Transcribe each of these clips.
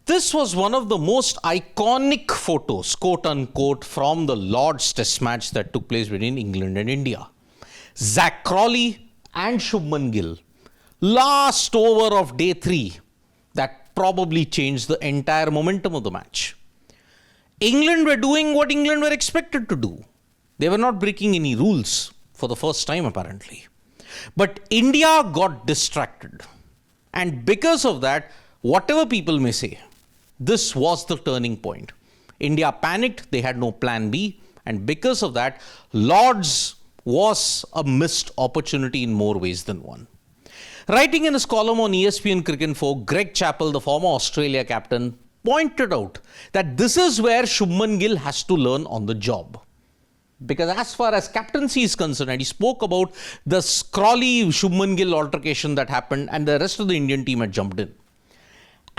This was one of the most iconic photos, quote unquote, from the Lord's Test match that took place between England and India. Zak Crawley and Shubman Gill. Last over of day 3 that probably changed the entire momentum of the match. England were doing what England were expected to do. They were not breaking any rules for the first time apparently. But India got distracted. And because of that, whatever people may say, this was the turning point. India panicked, they had no plan B. And because of that, Lord's was a missed opportunity in more ways than one. Writing in his column on ESPN Cricinfo, Greg Chappell, the former Australia captain, pointed out that this is where Shubman Gill has to learn on the job. Because as far as captaincy is concerned, and he spoke about the Crawley-Shubman Gill altercation that happened and the rest of the Indian team had jumped in.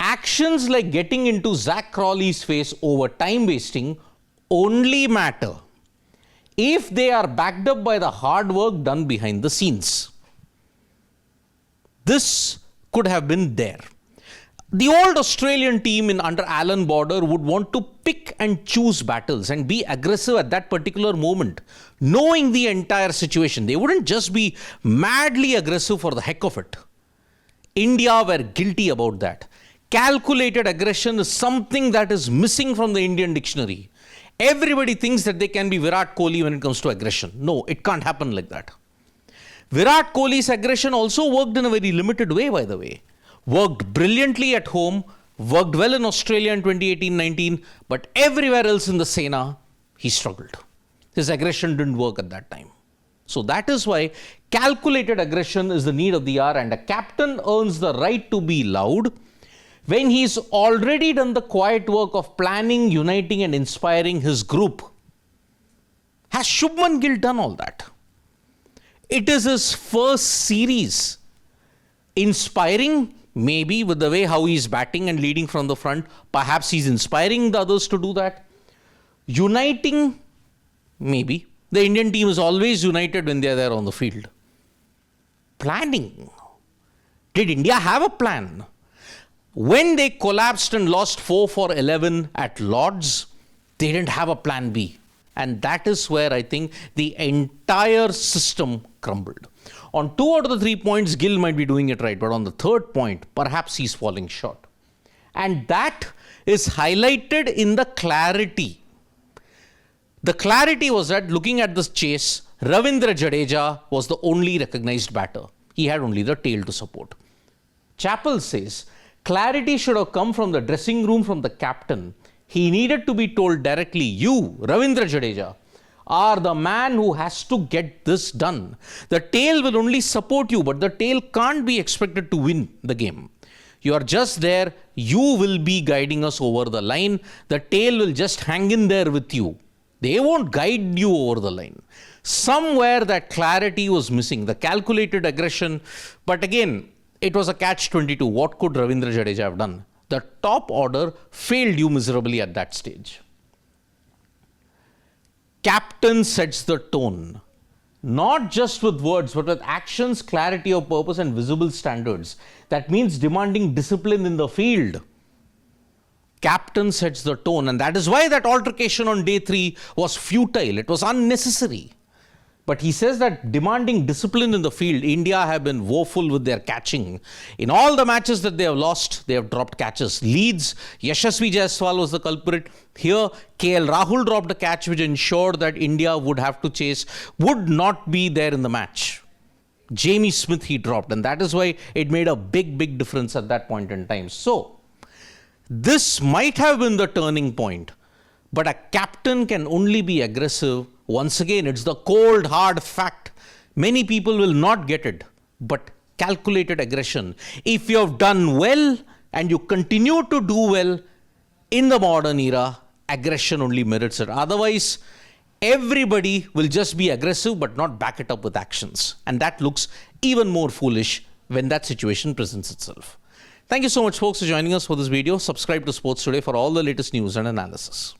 Actions like getting into Zak Crawley's face over time wasting only matter if they are backed up by the hard work done behind the scenes. This could have been there. The old Australian team under Alan Border would want to pick and choose battles and be aggressive at that particular moment, knowing the entire situation. They wouldn't just be madly aggressive for the heck of it. India were guilty about that. Calculated aggression is something that is missing from the Indian dictionary. Everybody thinks that they can be Virat Kohli when it comes to aggression. No, it can't happen like that. Virat Kohli's aggression also worked in a very limited way, by the way. Worked brilliantly at home, worked well in Australia in 2018-19, but everywhere else in the Sena, he struggled. His aggression didn't work at that time. So that is why calculated aggression is the need of the hour, and a captain earns the right to be loud when he's already done the quiet work of planning, uniting and inspiring his group. Has Shubman Gill done all that? It is his first series. Inspiring, maybe, with the way how he's batting and leading from the front. Perhaps he's inspiring the others to do that. Uniting, maybe. The Indian team is always united when they're there on the field. Planning. Did India have a plan? When they collapsed and lost 4 for 11 at Lord's, they didn't have a plan B. And that is where I think the entire system crumbled. On 2 out of the 3 points, Gill might be doing it right. But on the third point, perhaps he's falling short. And that is highlighted in the clarity. The clarity was that looking at this chase, Ravindra Jadeja was the only recognized batter. He had only the tail to support. Chappell says, clarity should have come from the dressing room from the captain. He needed to be told directly, you, Ravindra Jadeja, are the man who has to get this done. The tail will only support you, but the tail can't be expected to win the game. You are just there. You will be guiding us over the line. The tail will just hang in there with you. They won't guide you over the line. Somewhere that clarity was missing, the calculated aggression. But again, it was a catch-22. What could Ravindra Jadeja have done? The top order failed you miserably at that stage. Captain sets the tone, not just with words, but with actions, clarity of purpose and visible standards. That means demanding discipline in the field. Captain sets the tone, and that is why that altercation on day 3 was futile. It was unnecessary. But he says that demanding discipline in the field, India have been woeful with their catching. In all the matches that they have lost, they have dropped catches. Leeds, Yashasvi Jaiswal was the culprit. Here, KL Rahul dropped a catch which ensured that India would have to chase, would not be there in the match. Jamie Smith he dropped, and that is why it made a big difference at that point in time. So, this might have been the turning point, but a captain can only be aggressive. Once again, it's the cold, hard fact. Many people will not get it, but calculated aggression. If you have done well and you continue to do well in the modern era, aggression only merits it. Otherwise, everybody will just be aggressive but not back it up with actions. And that looks even more foolish when that situation presents itself. Thank you so much, folks, for joining us for this video. Subscribe to Sports Today for all the latest news and analysis.